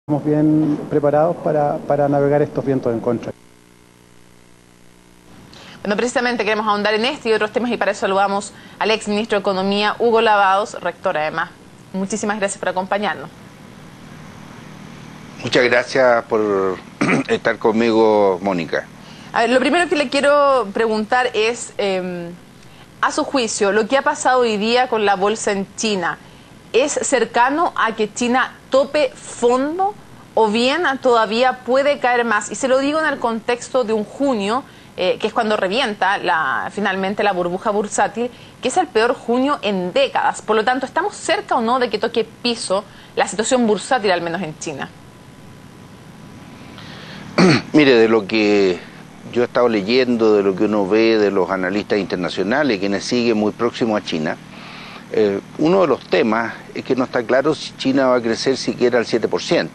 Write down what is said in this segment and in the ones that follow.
Estamos bien preparados para navegar estos vientos en contra. Bueno, precisamente queremos ahondar en este y otros temas y para eso saludamos al ex ministro de Economía, Hugo Lavados, rector además. Muchísimas gracias por acompañarnos. Muchas gracias por estar conmigo, Mónica. A ver, lo primero que le quiero preguntar es, a su juicio, lo que ha pasado hoy día con la bolsa en China, ¿es cercano a que China tope fondo o bien todavía puede caer más? Y se lo digo en el contexto de un junio, que es cuando revienta finalmente la burbuja bursátil, que es el peor junio en décadas. Por lo tanto, ¿estamos cerca o no de que toque piso la situación bursátil, al menos en China? Mire, de lo que yo he estado leyendo, de lo que uno ve de los analistas internacionales, quienes siguen muy próximos a China, uno de los temas es que no está claro si China va a crecer siquiera al 7%,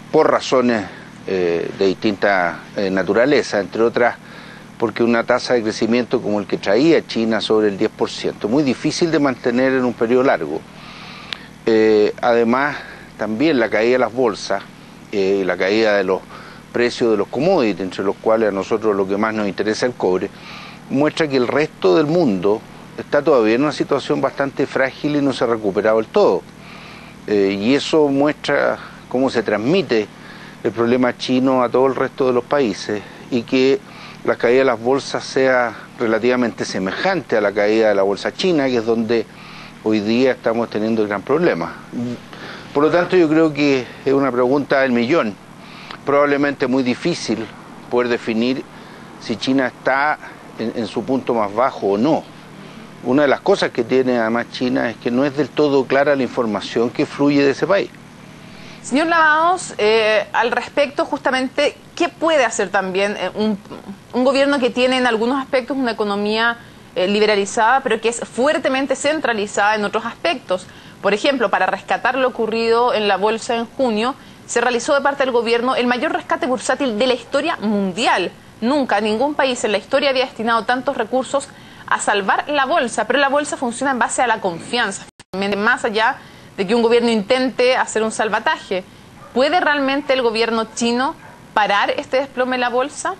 por razones de distinta naturaleza, entre otras porque una tasa de crecimiento como el que traía China sobre el 10%, muy difícil de mantener en un periodo largo. Además, también la caída de las bolsas y la caída de los precios de los commodities, entre los cuales a nosotros lo que más nos interesa es el cobre, muestra que el resto del mundo está todavía en una situación bastante frágil y no se ha recuperado del todo. Y eso muestra cómo se transmite el problema chino a todo el resto de los países y que la caída de las bolsas sea relativamente semejante a la caída de la bolsa china, que es donde hoy día estamos teniendo el gran problema. Por lo tanto, yo creo que es una pregunta del millón, probablemente muy difícil poder definir si China está en su punto más bajo o no. Una de las cosas que tiene además China es que no es del todo clara la información que fluye de ese país. Señor Lavados, al respecto justamente, ¿qué puede hacer también un gobierno que tiene en algunos aspectos una economía liberalizada, pero que es fuertemente centralizada en otros aspectos? Por ejemplo, para rescatar lo ocurrido en la bolsa en junio, se realizó de parte del gobierno el mayor rescate bursátil de la historia mundial. Nunca ningún país en la historia había destinado tantos recursos a salvar la bolsa, pero la bolsa funciona en base a la confianza, más allá de que un gobierno intente hacer un salvataje. ¿Puede realmente el gobierno chino parar este desplome de la bolsa?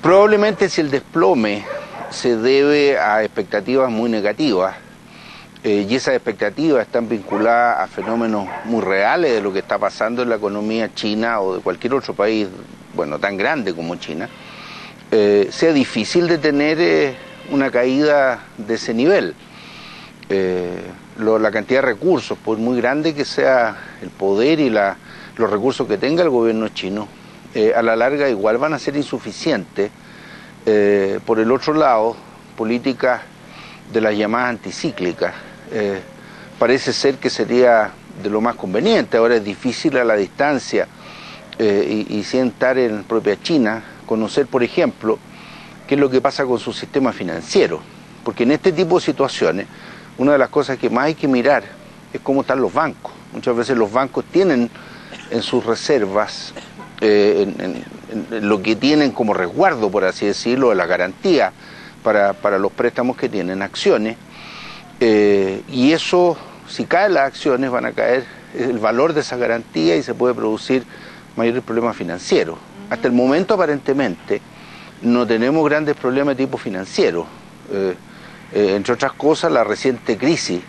Probablemente si el desplome se debe a expectativas muy negativas, y esas expectativas están vinculadas a fenómenos muy reales de lo que está pasando en la economía china o de cualquier otro país, bueno, tan grande como China, sea difícil de tener una caída de ese nivel. La cantidad de recursos, por muy grande que sea el poder y los recursos que tenga el gobierno chino, a la larga igual van a ser insuficientes. Por el otro lado, políticas de las llamadas anticíclicas, parece ser que sería de lo más conveniente. Ahora es difícil a la distancia y sin estar en propia China, conocer, por ejemplo, qué es lo que pasa con su sistema financiero. Porque en este tipo de situaciones, una de las cosas que más hay que mirar es cómo están los bancos. Muchas veces los bancos tienen en sus reservas, en lo que tienen como resguardo, por así decirlo, de la garantía para los préstamos que tienen, acciones, y eso, si caen las acciones, van a caer el valor de esa garantía y se puede producir mayores problemas financieros. Hasta el momento, aparentemente, no tenemos grandes problemas de tipo financiero. Entre otras cosas, la reciente crisis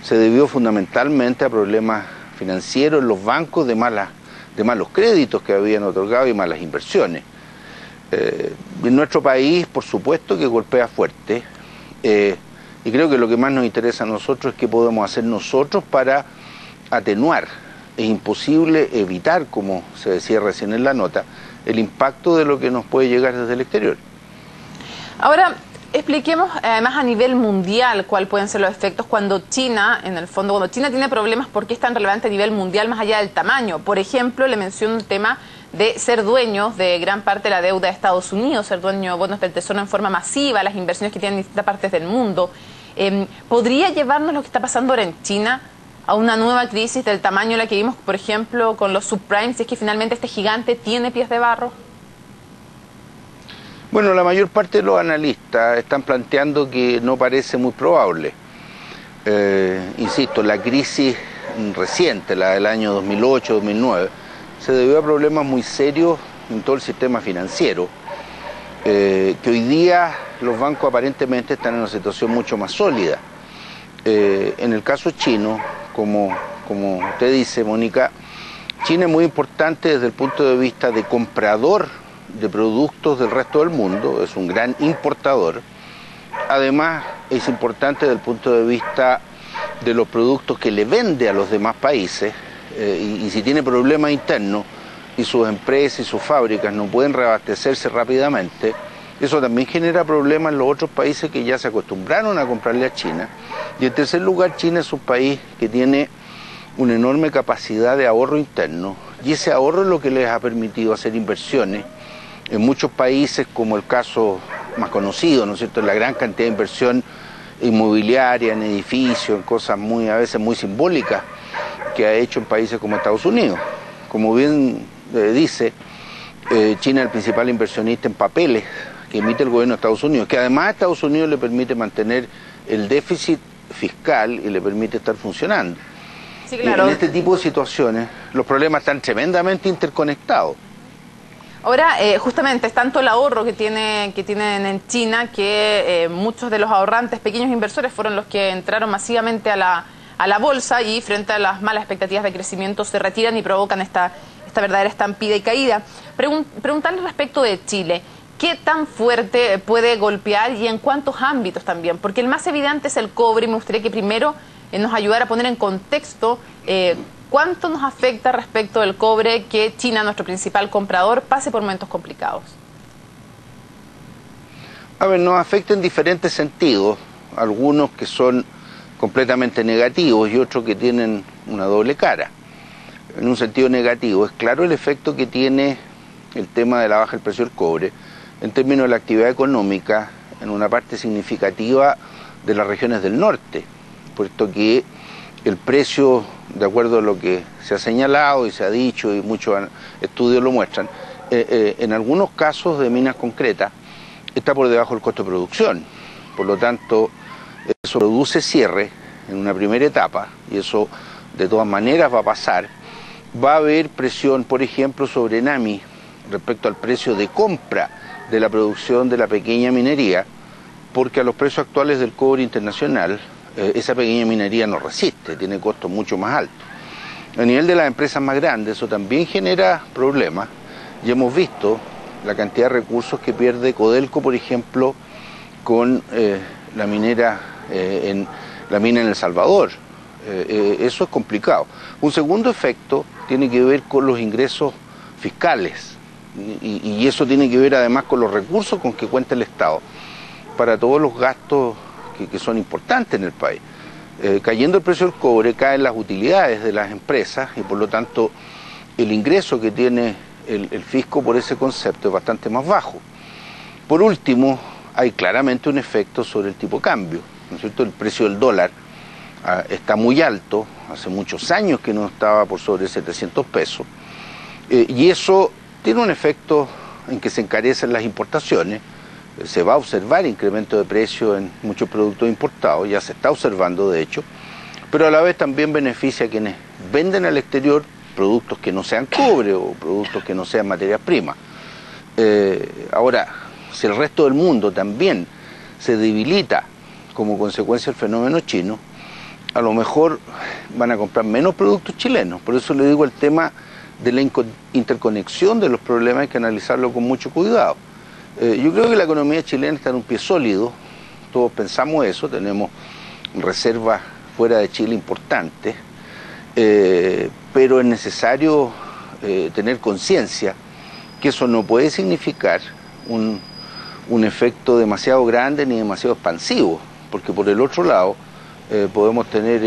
se debió fundamentalmente a problemas financieros en los bancos de malos créditos que habían otorgado y malas inversiones. En nuestro país, por supuesto, que golpea fuerte, y creo que lo que más nos interesa a nosotros es qué podemos hacer nosotros para atenuar. Es imposible evitar, como se decía recién en la nota, el impacto de lo que nos puede llegar desde el exterior. Ahora, expliquemos además a nivel mundial cuáles pueden ser los efectos cuando China, en el fondo, cuando China tiene problemas, ¿por qué es tan relevante a nivel mundial más allá del tamaño? Por ejemplo, le menciono el tema de ser dueños de gran parte de la deuda de Estados Unidos, ser dueño de bonos del Tesoro en forma masiva, las inversiones que tienen en distintas partes del mundo. ¿Podría llevarnos lo que está pasando ahora en China a una nueva crisis del tamaño de la que vimos, por ejemplo, con los subprimes, si es que finalmente este gigante tiene pies de barro? Bueno, la mayor parte de los analistas están planteando que no parece muy probable. insisto, la crisis reciente, la del año 2008-2009, se debió a problemas muy serios en todo el sistema financiero, que hoy día los bancos aparentemente están en una situación mucho más sólida. En el caso chino, como usted dice, Mónica, China es muy importante desde el punto de vista de comprador de productos del resto del mundo, es un gran importador. Además, es importante desde el punto de vista de los productos que le vende a los demás países, y si tiene problemas internos y sus empresas y sus fábricas no pueden reabastecerse rápidamente, eso también genera problemas en los otros países que ya se acostumbraron a comprarle a China. Y en tercer lugar, China es un país que tiene una enorme capacidad de ahorro interno, y ese ahorro es lo que les ha permitido hacer inversiones en muchos países, como el caso más conocido, ¿no es cierto?, la gran cantidad de inversión inmobiliaria, en edificios, en cosas a veces muy simbólicas, que ha hecho en países como Estados Unidos. Como bien dice, China es el principal inversionista en papeles que emite el gobierno de Estados Unidos, que además a Estados Unidos le permite mantener el déficit fiscal y le permite estar funcionando. Sí, claro. En este tipo de situaciones los problemas están tremendamente interconectados. Ahora, justamente es tanto el ahorro que tienen en China que muchos de los ahorrantes, pequeños inversores, fueron los que entraron masivamente a la bolsa, y frente a las malas expectativas de crecimiento se retiran y provocan esta verdadera estampida y caída. Preguntarle respecto de Chile, ¿qué tan fuerte puede golpear y en cuántos ámbitos también? Porque el más evidente es el cobre, y me gustaría que primero nos ayudara a poner en contexto cuánto nos afecta respecto del cobre que China, nuestro principal comprador, pase por momentos complicados. A ver, nos afecta en diferentes sentidos, algunos que son completamente negativos y otros que tienen una doble cara. En un sentido negativo, es claro el efecto que tiene el tema de la baja del precio del cobre en términos de la actividad económica en una parte significativa de las regiones del norte, puesto que el precio, de acuerdo a lo que se ha señalado y se ha dicho y muchos estudios lo muestran, en algunos casos de minas concretas está por debajo del costo de producción. Por lo tanto, eso produce cierre en una primera etapa, y eso de todas maneras va a pasar. Va a haber presión, por ejemplo, sobre NAMI respecto al precio de compra de la producción de la pequeña minería, porque a los precios actuales del cobre internacional, esa pequeña minería no resiste, tiene costos mucho más altos. A nivel de las empresas más grandes, eso también genera problemas, y hemos visto la cantidad de recursos que pierde Codelco, por ejemplo, con la mina en El Salvador. Eso es complicado. Un segundo efecto tiene que ver con los ingresos fiscales, y eso tiene que ver además con los recursos con que cuenta el Estado para todos los gastos que son importantes en el país. Cayendo el precio del cobre, caen las utilidades de las empresas, y por lo tanto el ingreso que tiene el fisco por ese concepto es bastante más bajo. Por último, hay claramente un efecto sobre el tipo de cambio, ¿no es cierto? El precio del dólar está muy alto, hace muchos años que no estaba por sobre 700 pesos, y eso tiene un efecto en que se encarecen las importaciones. Se va a observar incremento de precio en muchos productos importados, ya se está observando de hecho, pero a la vez también beneficia a quienes venden al exterior productos que no sean cobre o productos que no sean materias primas. Ahora, si el resto del mundo también se debilita como consecuencia del fenómeno chino, a lo mejor van a comprar menos productos chilenos. Por eso le digo, el tema de la interconexión de los problemas hay que analizarlo con mucho cuidado. Yo creo que la economía chilena está en un pie sólido, todos pensamos eso, tenemos reservas fuera de Chile importantes, pero es necesario tener conciencia que eso no puede significar un efecto demasiado grande ni demasiado expansivo, porque por el otro lado podemos tener